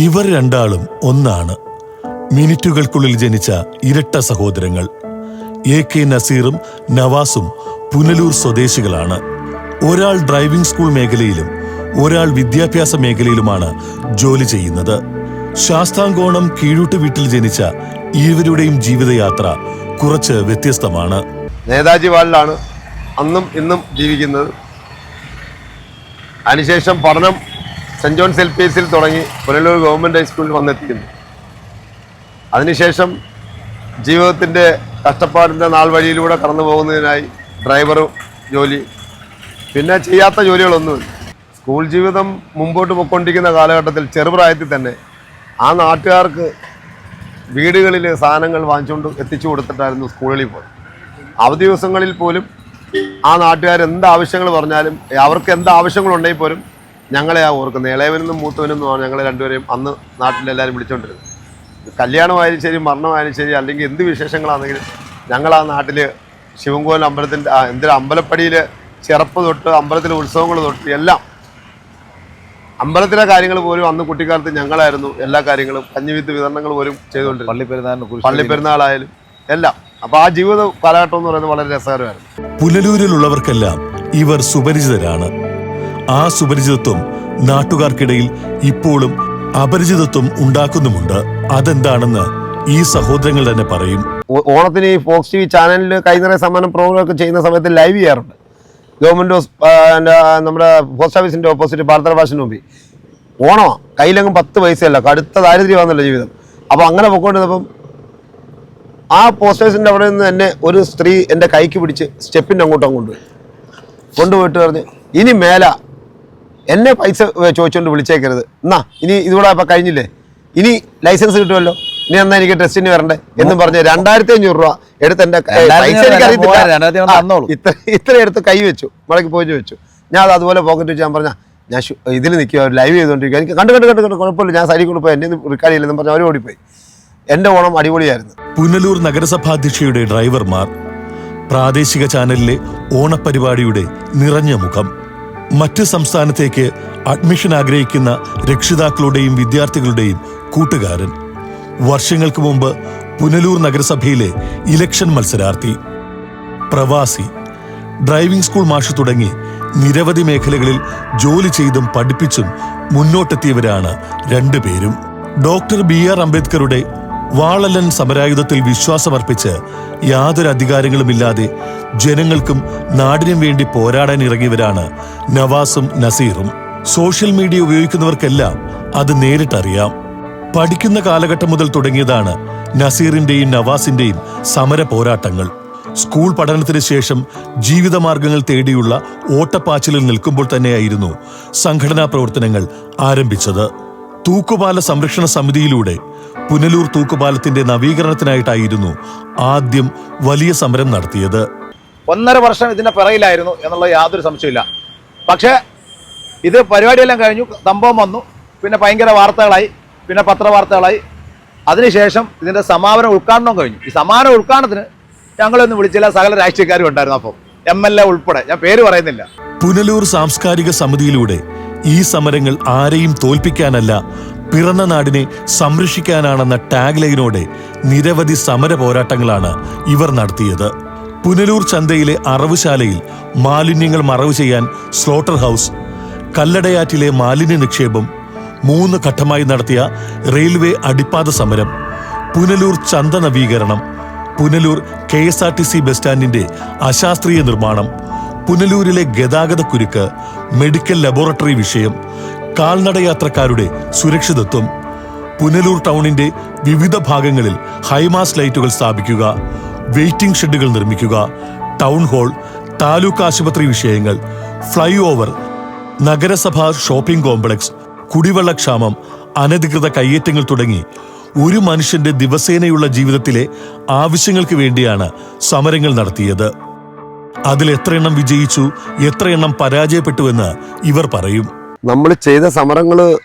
ഇവർ രണ്ടാളും ഒന്നാണ്. മിനിറ്റുകൾക്കുള്ളിൽ ജനിച്ച ഇരട്ട സഹോദരങ്ങൾ. AK നസീറും നവാസും പുനലൂർ സ്വദേശികളാണ്. ഒരാൾ ഡ്രൈവിംഗ് സ്കൂൾ മേഖലയിലും ഒരാൾ വിദ്യാഭ്യാസ മേഖലയിലുമാണ് ജോലി ചെയ്യുന്നത്. ശാസ്താംകോണം കീഴൂട്ട് വീട്ടിൽ ജനിച്ച ഇരുവരുടെയും ജീവിതയാത്ര കുറച്ച് വ്യത്യസ്തമാണ്. നേതാജി വാർഡിലാണ് അന്നും ഇന്നും ജീവിക്കുന്നത്. അതിനുശേഷം പഠനം സെന്റ് ജോൺസ് LPSൽ തുടങ്ങി പുനലൂർ ഗവൺമെൻറ് ഹൈസ്കൂളിൽ വന്നെത്തിക്കുന്നു. അതിനുശേഷം ജീവിതത്തിൻ്റെ കഷ്ടപ്പാടിൻ്റെ നാൾ വഴിയിലൂടെ കടന്നു പോകുന്നതിനായി ഡ്രൈവർ ജോലി, പിന്നെ ചെയ്യാത്ത ജോലികളൊന്നുമില്ല. സ്കൂൾ ജീവിതം മുമ്പോട്ട് പോയിക്കൊണ്ടിരിക്കുന്ന കാലഘട്ടത്തിൽ ചെറുപ്രായത്തിൽ തന്നെ ആ നാട്ടുകാർക്ക് വീടുകളിൽ സാധനങ്ങൾ വാങ്ങിച്ചുകൊണ്ട് എത്തിച്ചു കൊടുത്തിട്ടായിരുന്നു സ്കൂളുകളിൽ പോയത്. അവധി ദിവസങ്ങളിൽ പോലും ആ നാട്ടുകാർ എന്ത് ആവശ്യങ്ങൾ പറഞ്ഞാലും അവർക്ക് എന്ത് ആവശ്യങ്ങളുണ്ടെങ്കിൽ പോലും ഞങ്ങളെ ഓർക്കുന്നത്. ഇളയവനെന്നും മൂത്തവനെന്നുമാണ് ഞങ്ങളെ രണ്ടുപേരെയും അന്ന് നാട്ടിലെല്ലാവരും വിളിച്ചുകൊണ്ടിരുന്നത്. കല്യാണമായാലും ശരി, മരണമായാലും ശരി, അല്ലെങ്കിൽ എന്ത് വിശേഷങ്ങളാണെങ്കിലും ഞങ്ങൾ ആ നാട്ടിൽ ശിവൻകോവിൽ അമ്പലത്തിൻ്റെ എന്തൊരു അമ്പലപ്പടിയിൽ ചെറുപ്പ് തൊട്ട് അമ്പലത്തിലെ ഉത്സവങ്ങൾ തൊട്ട് എല്ലാം അമ്പലത്തിലെ കാര്യങ്ങൾ പോലും അന്ന് കുട്ടിക്കാലത്ത് ഞങ്ങളായിരുന്നു എല്ലാ കാര്യങ്ങളും. കഞ്ഞിവിത്ത് വിതരണങ്ങൾ പോലും ചെയ്തുകൊണ്ടിരുന്നു. പള്ളിപ്പെരുന്നാളായാലും എല്ലാം. അപ്പോൾ ആ ജീവിത കാലഘട്ടം എന്ന് പറയുന്നത് വളരെ രസകരമായിരുന്നു. പുനലൂരിലുള്ളവർക്കെല്ലാം ഇവർ സുപരിചിതരാണ്. ആ സുപരിചിതത്വം നാട്ടുകാർക്കിടയിൽ ഇപ്പോഴും അപരിചിതത്വം ഉണ്ടാക്കുന്നുമുണ്ട്. അതെന്താണെന്ന് ഈ സഹോദരങ്ങൾ തന്നെ പറയും. ഓണത്തിന് ഈ ഫോക്സ് TV ചാനലിൽ കൈനിറയ സമ്മാനം പ്രോഗ്രാം ഒക്കെ ചെയ്യുന്ന സമയത്ത് ലൈവ് ചെയ്യാറുണ്ട്. ഗവൺമെൻറ് നമ്മുടെ പോസ്റ്റ് ഓഫീസിൻ്റെ ഓപ്പോസിറ്റ് ഭാരത ഭാഷന് മുമ്പിൽ ഓണമാണ്. കയ്യിലെങ്ങും 10 പൈസയല്ല, കടുത്ത ദാരിദ്ര്യമാണെന്നല്ലോ ജീവിതം. അപ്പോൾ അങ്ങനെ പോയിക്കൊണ്ടിരുന്നപ്പം ആ പോസ്റ്റ് ഓഫീസിൻ്റെ അവിടെ നിന്ന് തന്നെ ഒരു സ്ത്രീ എൻ്റെ കൈക്ക് പിടിച്ച് സ്റ്റെപ്പിൻ്റെ അങ്ങോട്ടും കൊണ്ടുപോയിട്ട് പറഞ്ഞ്, ഇനി മേല എന്നെ പൈസ ചോദിച്ചുകൊണ്ട് വിളിച്ചേക്കരുത്, എന്നാ ഇനി ഇതുകൂടെ അപ്പം കഴിഞ്ഞില്ലേ, ഇനി ലൈസൻസ് കിട്ടുമല്ലോ, ഇനി എന്നാ എനിക്ക് ടെസ്റ്റിന് വരണ്ടേ എന്നും പറഞ്ഞ് 2500 രൂപ എടുത്ത് എൻ്റെ ഇത്ര എടുത്ത് കൈ വെച്ചു, മടക്കി പോയി വെച്ചു. ഞാൻ അത് അതുപോലെ പോക്കറ്റ് വെച്ച് ഞാൻ പറഞ്ഞാൽ ഞാൻ ഇതിൽ നിൽക്കുക, ലൈവ് ചെയ്തുകൊണ്ടിരിക്കുക, എനിക്ക് കണ്ട് കുഴപ്പമില്ല, ഞാൻ സൈഡിൽ കൊണ്ടുപോയി എന്നെ റെക്കോർഡ് ചെയ്യില്ലെന്നും പറഞ്ഞ് അവർ ഓടിപ്പോയി. എൻ്റെ ഓണം അടിപൊളിയായിരുന്നു. പുനലൂർ നഗരസഭാധ്യക്ഷയുടെ ഡ്രൈവർമാർ, പ്രാദേശിക ചാനലിലെ ഓണപരിപാടിയുടെ നിറഞ്ഞ മുഖം, മറ്റ് സംസ്ഥാനത്തേക്ക് അഡ്മിഷൻ ആഗ്രഹിക്കുന്ന രക്ഷിതാക്കളുടെയും വിദ്യാർത്ഥികളുടെയും കൂട്ടുകാരൻ, വർഷങ്ങൾക്ക് മുമ്പ് പുനലൂർ നഗരസഭയിലെ ഇലക്ഷൻ മത്സരാർത്ഥി, പ്രവാസി, ഡ്രൈവിംഗ് സ്കൂൾ മാഷ് തുടങ്ങി നിരവധി മേഖലകളിൽ ജോലി ചെയ്തും പഠിപ്പിച്ചും മുന്നോട്ടെത്തിയവരാണ് രണ്ടുപേരും. ഡോക്ടർ BR അംബേദ്കറുടെ വാളല്ലൻ സമരായുധത്തിൽ വിശ്വാസമർപ്പിച്ച് യാതൊരു അധികാരങ്ങളുമില്ലാതെ ജനങ്ങൾക്കും നാടിനും വേണ്ടി പോരാടാൻ ഇറങ്ങിയവരാണ് നവാസും നസീറും. സോഷ്യൽ മീഡിയ ഉപയോഗിക്കുന്നവർക്കെല്ലാം അത് നേരിട്ടറിയാം. പഠിക്കുന്ന കാലഘട്ടം മുതൽ തുടങ്ങിയതാണ് നസീറിന്റെയും നവാസിന്റെയും സമര പോരാട്ടങ്ങൾ. സ്കൂൾ പഠനത്തിന് ശേഷം ജീവിതമാർഗങ്ങൾ തേടിയുള്ള ഓട്ടപ്പാച്ചിലിൽ നിൽക്കുമ്പോൾ തന്നെയായിരുന്നു സംഘടനാ പ്രവർത്തനങ്ങൾ ആരംഭിച്ചത്. തൂക്കുപാല സംരക്ഷണ സമിതിയിലൂടെ പുനലൂർ തൂക്കുപാലത്തിന്റെ നവീകരണത്തിനായിട്ടായിരുന്നു ആദ്യം വലിയ സമരം നടത്തിയത്. 1.5 വർഷം ഇതിന്റെ പിറകിലായിരുന്നു എന്നുള്ള യാതൊരു സംശയമില്ല. പക്ഷേ ഇത് പരിപാടിയെല്ലാം കഴിഞ്ഞു, സംഭവം വന്നു, പിന്നെ ഭയങ്കര വാർത്തകളായി, പിന്നെ പത്രവാർത്തകളായി. അതിനുശേഷം ഇതിന്റെ സമാപന ഉദ്ഘാടനം കഴിഞ്ഞു. ഈ സമാപന ഉദ്ഘാടനത്തിന് ഞങ്ങളൊന്നും വിളിച്ചില്ല, സകല രാഷ്ട്രീയക്കാരും ഉണ്ടായിരുന്നു. അപ്പം MLA ഉൾപ്പെടെ, ഞാൻ പേര് പറയുന്നില്ല. പുനലൂർ സാംസ്കാരിക സമിതിയിലൂടെ ഈ സമരങ്ങൾ ആരെയും തോൽപ്പിക്കാനല്ല, പിറന്ന നാടിനെ സംരക്ഷിക്കാനാണെന്ന ടാഗ് ലൈനോടെ നിരവധി സമര പോരാട്ടങ്ങളാണ് ഇവർ നടത്തിയത്. പുനലൂർ ചന്തയിലെ അറവുശാലയിൽ മാലിന്യങ്ങൾ മറവ് ചെയ്യാൻ സ്ലോട്ടർ ഹൗസ്, കല്ലടയാറ്റിലെ മാലിന്യ നിക്ഷേപം, 3 ഘട്ടമായി നടത്തിയ റെയിൽവേ അടിപ്പാത സമരം, പുനലൂർ ചന്ത നവീകരണം, പുനലൂർ KSRTC ബസ് സ്റ്റാൻഡിന്റെ അശാസ്ത്രീയ നിർമ്മാണം, പുനലൂരിലെ ഗതാഗതക്കുരുക്ക്, മെഡിക്കൽ ലബോറട്ടറി വിഷയം, കാൽനടയാത്രക്കാരുടെ സുരക്ഷിതത്വം, പുനലൂർ ടൗണിന്റെ വിവിധ ഭാഗങ്ങളിൽ ഹൈമാസ് ലൈറ്റുകൾ സ്ഥാപിക്കുക, വെയിറ്റിംഗ് ഷെഡുകൾ നിർമ്മിക്കുക, ടൗൺ ഹാൾ, താലൂക്ക് ആശുപത്രി വിഷയങ്ങൾ, ഫ്ലൈ ഓവർ, നഗരസഭാ ഷോപ്പിംഗ് കോംപ്ലക്സ്, കുടിവെള്ളക്ഷാമം, അനധികൃത കയ്യേറ്റങ്ങൾ തുടങ്ങി ഒരു മനുഷ്യന്റെ ദിവസേനയുള്ള ജീവിതത്തിലെ ആവശ്യങ്ങൾക്ക് വേണ്ടിയാണ് സമരങ്ങൾ നടത്തിയത്. അതിൽ എത്രയെണ്ണം വിജയിച്ചു, എത്രയെണ്ണം പരാജയപ്പെട്ടുവെന്ന് ഇവർ പറയും. നമ്മൾ ചെയ്ത സമരങ്ങൾ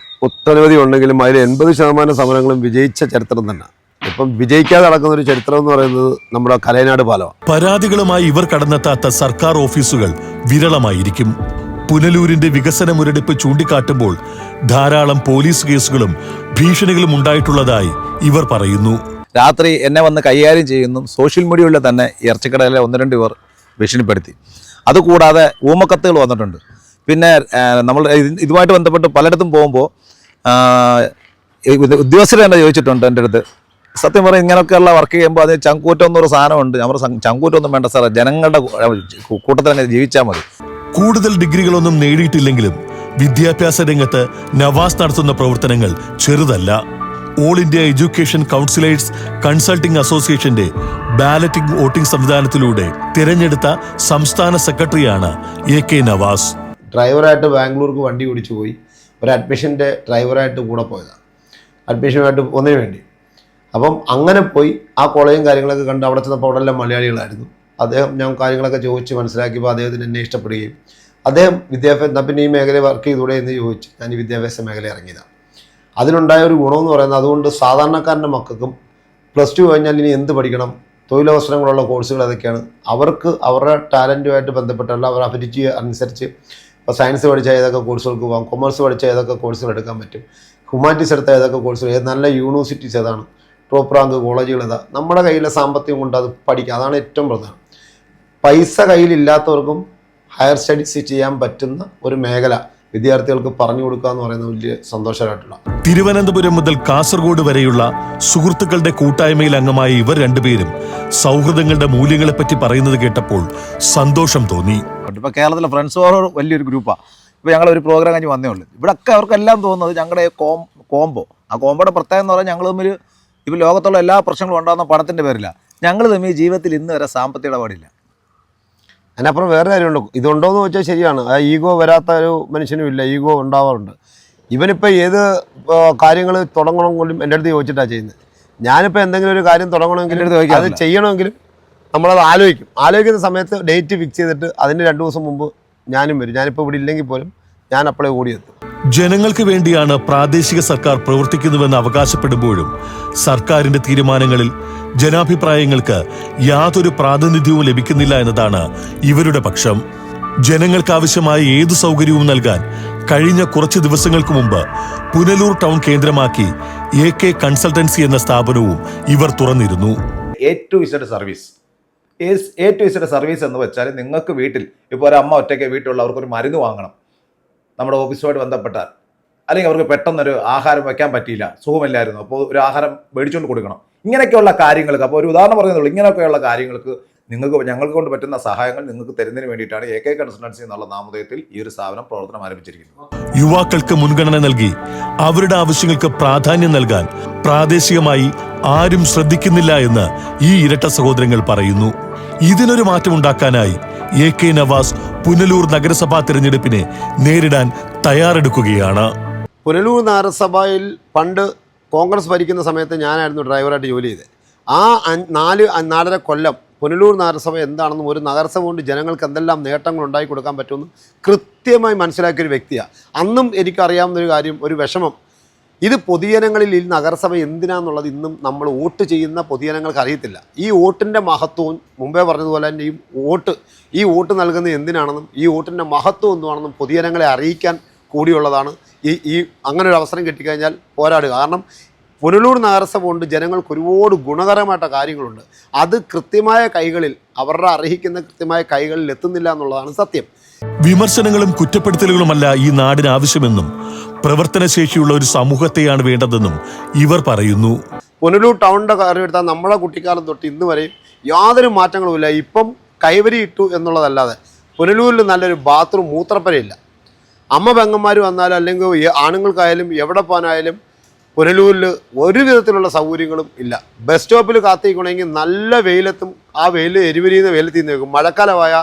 ഒട്ടനവധി ഉണ്ടെങ്കിലും അതിൽ 80% സമരങ്ങളും വിജയിച്ച ചരിത്രം തന്നെ. ഇപ്പം വിജയിക്കാതെ നടക്കുന്ന ഒരു ചരിത്രം എന്ന് പറയുന്നത് നമ്മുടെ കലയനാട് പാലമാണ്. പരാതികളുമായി ഇവർ കടന്നെത്താത്ത സർക്കാർ ഓഫീസുകൾ വിരളമായിരിക്കും. പുനലൂരിന്റെ വികസന മുരടിപ്പ് ചൂണ്ടിക്കാട്ടുമ്പോൾ ധാരാളം പോലീസ് കേസുകളും ഭീഷണികളും ഉണ്ടായിട്ടുള്ളതായി ഇവർ പറയുന്നു. രാത്രി എന്നെ വന്ന് കൈകാര്യം ചെയ്യുന്നു. സോഷ്യൽ മീഡിയയിൽ തന്നെ ഇറച്ചിക്കടയിലെ 1-2 പേർ ഭീഷണിപ്പെടുത്തി. അതുകൂടാതെ ഊമക്കത്തുകൾ വന്നിട്ടുണ്ട്. പിന്നെ നമ്മൾ ഇതുമായിട്ട് ബന്ധപ്പെട്ട് പലയിടത്തും പോകുമ്പോൾ ഉദ്യോഗസ്ഥർ തന്നെ ചോദിച്ചിട്ടുണ്ട് എൻ്റെ അടുത്ത്, സത്യം പറഞ്ഞാൽ ഇങ്ങനെയൊക്കെയുള്ള വർക്ക് ചെയ്യുമ്പോൾ അതിന് ചങ്കൂറ്റം എന്നൊരു സാധനമുണ്ട്. നമ്മുടെ ചങ്കൂറ്റൊന്നും വേണ്ട സാറേ, ജനങ്ങളുടെ കൂട്ടത്തിൽ തന്നെ ജീവിച്ചാൽ മതി. കൂടുതൽ ഡിഗ്രികളൊന്നും നേടിയിട്ടില്ലെങ്കിലും വിദ്യാഭ്യാസ രംഗത്ത് നവാസ് നടത്തുന്ന പ്രവർത്തനങ്ങൾ ചെറുതല്ല. All India education counsellors consulting അസോസിയേഷന്റെ ബാലറ്റിംഗ് വോട്ടിംഗ് സംവിധാനത്തിലൂടെ തിരഞ്ഞെടുത്ത സംസ്ഥാന സെക്രട്ടറിയാണ് AK നവാസ്. ഡ്രൈവറായിട്ട് ബാംഗ്ലൂർക്ക് വണ്ടി ഓടിച്ചു പോയി. ഒരു അഡ്മിഷൻ്റെ ഡ്രൈവറായിട്ട് കൂടെ പോയതാണ്, അഡ്മിഷനുമായിട്ട് ഒന്നിനു വേണ്ടി. അപ്പം അങ്ങനെ പോയി ആ കോളേജും കാര്യങ്ങളൊക്കെ കണ്ട് അവിടെ ചെന്നപ്പോൾ അവിടെ എല്ലാം മലയാളികളായിരുന്നു. അദ്ദേഹം ഞാൻ കാര്യങ്ങളൊക്കെ ചോദിച്ച് മനസ്സിലാക്കിയപ്പോൾ അദ്ദേഹത്തിന് എന്നെ ഇഷ്ടപ്പെടുകയും അദ്ദേഹം വിദ്യാഭ്യാസം പിന്നെ ഈ മേഖലയിൽ വർക്ക് ചെയ്തുകൂടെ എന്ന് ചോദിച്ച് ഞാൻ ഈ വിദ്യാഭ്യാസ മേഖല ഇറങ്ങിയതാണ്. അതിനുണ്ടായ ഒരു ഗുണമെന്ന് പറയുന്നത്, അതുകൊണ്ട് സാധാരണക്കാരൻ്റെ മക്കൾക്കും +2 കഴിഞ്ഞാൽ ഇനി എന്ത് പഠിക്കണം, തൊഴിലവസരങ്ങളുള്ള കോഴ്സുകൾ ഏതൊക്കെയാണ്, അവർക്ക് അവരുടെ ടാലൻറ്റുമായിട്ട് ബന്ധപ്പെട്ടുള്ള അവരുടെ അഭിരുചി അനുസരിച്ച് ഇപ്പോൾ സയൻസ് പഠിച്ചാൽ ഏതൊക്കെ കോഴ്സുകൾക്ക് പോകാം, കൊമേഴ്സ് പഠിച്ചാൽ ഏതൊക്കെ കോഴ്സുകൾ എടുക്കാൻ പറ്റും, ഹ്യൂമാനിറ്റീസ് എടുത്താൽ ഏതൊക്കെ കോഴ്സുകൾ, നല്ല യൂണിവേഴ്സിറ്റീസ് ഏതാണ്, ടോപ്പ് റാങ്ക് കോളേജുകൾ ഏതാ, നമ്മുടെ കയ്യിലെ സാമ്പത്തികം കൊണ്ട് അത് പഠിക്കുക. അതാണ് ഏറ്റവും പ്രധാനം. പൈസ കയ്യിലില്ലാത്തവർക്കും ഹയർ സ്റ്റഡീസ് ചെയ്യാൻ പറ്റുന്ന ഒരു മേഖല വിദ്യാർത്ഥികൾക്ക് പറഞ്ഞു കൊടുക്കുക എന്ന് പറയുന്നത് വലിയ സന്തോഷമായിട്ടുള്ള. തിരുവനന്തപുരം മുതൽ കാസർഗോഡ് വരെയുള്ള സുഹൃത്തുക്കളുടെ കൂട്ടായ്മയിൽ അംഗമായ ഇവർ രണ്ടുപേരും സൗഹൃദങ്ങളുടെ മൂല്യങ്ങളെപ്പറ്റി പറയുന്നത് കേട്ടപ്പോൾ സന്തോഷം തോന്നി. ഇപ്പോൾ കേരളത്തിലെ ഫ്രണ്ട്സ് ഓർ വലിയൊരു ഗ്രൂപ്പാണ്. ഇപ്പോൾ ഞങ്ങൾ ഒരു പ്രോഗ്രാം കഴിഞ്ഞ് വന്നേ ഉള്ളൂ. ഇവിടെയൊക്കെ അവർക്കെല്ലാം തോന്നുന്നത് ഞങ്ങളുടെ കോംബോ, ആ കോംബോയുടെ പ്രത്യേകം എന്ന് പറഞ്ഞാൽ ഞങ്ങൾ തമ്മിൽ ഇപ്പോൾ ലോകത്തുള്ള എല്ലാ പ്രശ്നങ്ങളും ഉണ്ടാകുന്ന പണത്തിൻ്റെ പേരില്ല. ഞങ്ങൾ തമ്മിൽ ജീവിതത്തിൽ ഇന്ന് വരെ സാമ്പത്തിക ഇടപാടില്ല. അതിനപ്പുറം വേറെ കാര്യമുണ്ട്. ഇതുണ്ടോ എന്ന് ചോദിച്ചാൽ ശരിയാണ്, ആ ഈഗോ വരാത്ത ഒരു മനുഷ്യനും ഇല്ല, ഈഗോ ഉണ്ടാവാറുണ്ട്. ഇവനിപ്പോൾ ഏത് കാര്യങ്ങൾ തുടങ്ങണമെങ്കിലും എൻ്റെ അടുത്ത് ചോദിച്ചിട്ടാണ് ചെയ്യുന്നത്. ഞാനിപ്പോൾ എന്തെങ്കിലും ഒരു കാര്യം തുടങ്ങണമെങ്കിലും അത് ചെയ്യണമെങ്കിലും നമ്മളത് ആലോചിക്കുന്ന സമയത്ത് ഡേറ്റ് ഫിക്സ് ചെയ്തിട്ട് അതിന് 2 ദിവസം മുമ്പ് ഞാനും വരും. ഞാനിപ്പോൾ ഇവിടെ ഇല്ലെങ്കിൽ പോലും ഞാൻ അപ്പോഴേ ഓടിയെത്തും. ജനങ്ങൾക്ക് വേണ്ടിയാണ് പ്രാദേശിക സർക്കാർ പ്രവർത്തിക്കുന്നുവെന്ന് അവകാശപ്പെടുമ്പോഴും സർക്കാരിന്റെ തീരുമാനങ്ങളിൽ ജനാഭിപ്രായങ്ങൾക്ക് യാതൊരു പ്രാതിനിധ്യവും ലഭിക്കുന്നില്ല എന്നതാണ് ഇവരുടെ പക്ഷം. ജനങ്ങൾക്കാവശ്യമായ ഏതു സൗകര്യവും നൽകാൻ കഴിഞ്ഞ കുറച്ച് ദിവസങ്ങൾക്ക് മുമ്പ് പുനലൂർ ടൗൺ കേന്ദ്രമാക്കി AK കൺസൾട്ടൻസി എന്ന സ്ഥാപനവും ഇവർ തുറന്നിരുന്നു. A to Z സർവീസ് എന്ന് വെച്ചാൽ നിങ്ങൾക്ക് വീട്ടിൽ ഇപ്പോൾ ഒരു അമ്മ ഒറ്റയ്ക്ക് വീട്ടിലുള്ളവർക്കൊരു മരുന്ന് വാങ്ങണം, നമ്മുടെ ഓഫീസുമായിട്ട് ബന്ധപ്പെട്ടാൽ, അല്ലെങ്കിൽ അവർക്ക് പെട്ടെന്നൊരു ആഹാരം വയ്ക്കാൻ പറ്റിയില്ല, സുഖമില്ലായിരുന്നു, അപ്പോൾ ഒരു ആഹാരം മേടിച്ചുകൊണ്ട് കൊടുക്കണം. ഇങ്ങനെയൊക്കെയുള്ള കാര്യങ്ങൾക്ക്, അപ്പോൾ ഒരു ഉദാഹരണം പറയുന്നുള്ളൂ, ഇങ്ങനെയൊക്കെയുള്ള കാര്യങ്ങൾക്ക് ഞങ്ങൾക്ക് കൊണ്ട് പറ്റുന്ന സഹായങ്ങൾ നിങ്ങൾക്ക് തരുന്നതിന് വേണ്ടിയിട്ടാണ് AK കൺസൾട്ടൻസി എന്നുള്ള നാമധേയത്തിൽ ഈ ഒരു സ്ഥാപനം പ്രവർത്തനം ആരംഭിച്ചിരിക്കുന്നത്. യുവാക്കൾക്ക് മുൻഗണന നൽകി അവരുടെ ആവശ്യങ്ങൾക്ക് പ്രാധാന്യം നൽകാൻ പ്രാദേശികമായി ആരും ശ്രദ്ധിക്കുന്നില്ല എന്ന് ഈ ഇരട്ട സഹോദരങ്ങൾ പറയുന്നു. ഇതിനൊരു മാറ്റമുണ്ടാക്കാനായി AK നവാസ് പുനലൂർ നഗരസഭാ തിരഞ്ഞെടുപ്പിനെ നേരിടാൻ തയ്യാറെടുക്കുകയാണ്. പുനലൂർ നഗരസഭയിൽ പണ്ട് കോൺഗ്രസ് ഭരിക്കുന്ന സമയത്ത് ഞാനായിരുന്നു ഡ്രൈവറായിട്ട് ജോലി ചെയ്തത്. ആ 4.5 കൊല്ലം പുനലൂർ നഗരസഭ എന്താണെന്നും ഒരു നഗരസഭ കൊണ്ട് ജനങ്ങൾക്ക് എന്തെല്ലാം നേട്ടങ്ങൾ ഉണ്ടാക്കി കൊടുക്കാൻ പറ്റുമെന്ന് കൃത്യമായി മനസ്സിലാക്കിയൊരു വ്യക്തിയാണ്. അന്നും എനിക്കറിയാവുന്നൊരു കാര്യം, ഒരു വിഷമം, ഇത് പൊതുജനങ്ങളിൽ ഈ നഗരസഭ എന്തിനാന്നുള്ളത് ഇന്നും നമ്മൾ വോട്ട് ചെയ്യുന്ന പൊതുജനങ്ങൾക്ക് അറിയത്തില്ല. ഈ വോട്ടിൻ്റെ മഹത്വവും മുമ്പേ പറഞ്ഞതുപോലെ തന്നെ ഈ വോട്ട് നൽകുന്നത് എന്തിനാണെന്നും ഈ വോട്ടിൻ്റെ മഹത്വം എന്തുവാണെന്നും പൊതുജനങ്ങളെ അറിയിക്കാൻ കൂടിയുള്ളതാണ് ഈ അങ്ങനെ ഒരു അവസരം കിട്ടിക്കഴിഞ്ഞാൽ പോരാടുക. കാരണം പുനലൂർ നഗരസഭ കൊണ്ട് ജനങ്ങൾക്ക് ഒരുപാട് ഗുണകരമായിട്ട കാര്യങ്ങളുണ്ട്. അത് കൃത്യമായ കൈകളിൽ, അവരുടെ അർഹിക്കുന്ന കൃത്യമായ കൈകളിൽ എത്തുന്നില്ല എന്നുള്ളതാണ് സത്യം. വിമർശനങ്ങളും കുറ്റപ്പെടുത്തലുകളുമല്ല ഈ നാടിന് ആവശ്യമെന്നും പ്രവർത്തനശേഷിയുള്ള ഒരു സമൂഹത്തെയാണ് വേണ്ടതെന്നും ഇവർ പറയുന്നു. പുനലൂർ ടൗണിൻ്റെ കാര്യം എടുത്താൽ നമ്മുടെ കുട്ടിക്കാലം തൊട്ട് ഇന്ന് വരെയും യാതൊരു മാറ്റങ്ങളുമില്ല. ഇപ്പം കൈവരി ഇട്ടു എന്നുള്ളതല്ലാതെ പുനലൂരിൽ നല്ലൊരു ബാത്റൂം, മൂത്രപ്പരയില്ല. അമ്മ പെങ്ങന്മാർ വന്നാലും അല്ലെങ്കിൽ ആണുങ്ങൾക്കായാലും എവിടെ പോകാനായാലും പുനലൂരിൽ ഒരു വിധത്തിലുള്ള സൗകര്യങ്ങളും ഇല്ല. ബസ് സ്റ്റോപ്പിൽ കാത്തിരിക്കണമെങ്കിൽ നല്ല വെയിലത്തും ആ വെയിൽ എരിവരിയുന്ന വെയിലത്തിൽ നിന്ന് വെക്കും. മഴക്കാലമായ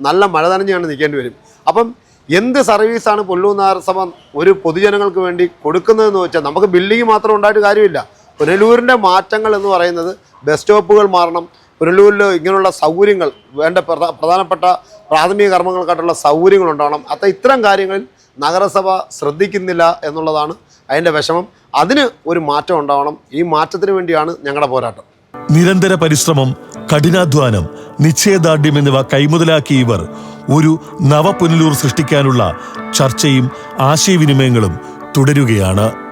നല്ല മഴ നനഞ്ഞാണ് നിൽക്കേണ്ടി വരും. അപ്പം എന്ത് സർവീസാണ് പുനലൂർ നഗരസഭ ഒരു പൊതുജനങ്ങൾക്ക് വേണ്ടി കൊടുക്കുന്നതെന്ന് വെച്ചാൽ, നമുക്ക് ബിൽഡിംഗ് മാത്രം ഉണ്ടായിട്ട് കാര്യമില്ല. പുനലൂരിൻ്റെ മാറ്റങ്ങൾ എന്ന് പറയുന്നത് ബസ് സ്റ്റോപ്പുകൾ മാറണം, പുനലൂരിൽ ഇങ്ങനെയുള്ള സൗകര്യങ്ങൾ, വേണ്ട പ്രധാനപ്പെട്ട പ്രാഥമിക കർമ്മങ്ങൾക്കായിട്ടുള്ള സൗകര്യങ്ങൾ ഉണ്ടാവണം. ഇത്തരം കാര്യങ്ങളിൽ നഗരസഭ ശ്രദ്ധിക്കുന്നില്ല എന്നുള്ളതാണ് അതിൻ്റെ വിഷമം. അതിന് ഒരു മാറ്റം ഉണ്ടാവണം. ഈ മാറ്റത്തിന് വേണ്ടിയാണ് ഞങ്ങളുടെ പോരാട്ടം. നിരന്തര പരിശ്രമം, കഠിനാധ്വാനം, നിശ്ചയദാർഢ്യം എന്നിവ കൈമുതലാക്കിയ ഇവർ ഒരു നവപുനലൂർ സൃഷ്ടിക്കാനുള്ള ചർച്ചയും ആശയവിനിമയങ്ങളും തുടരുകയാണ്.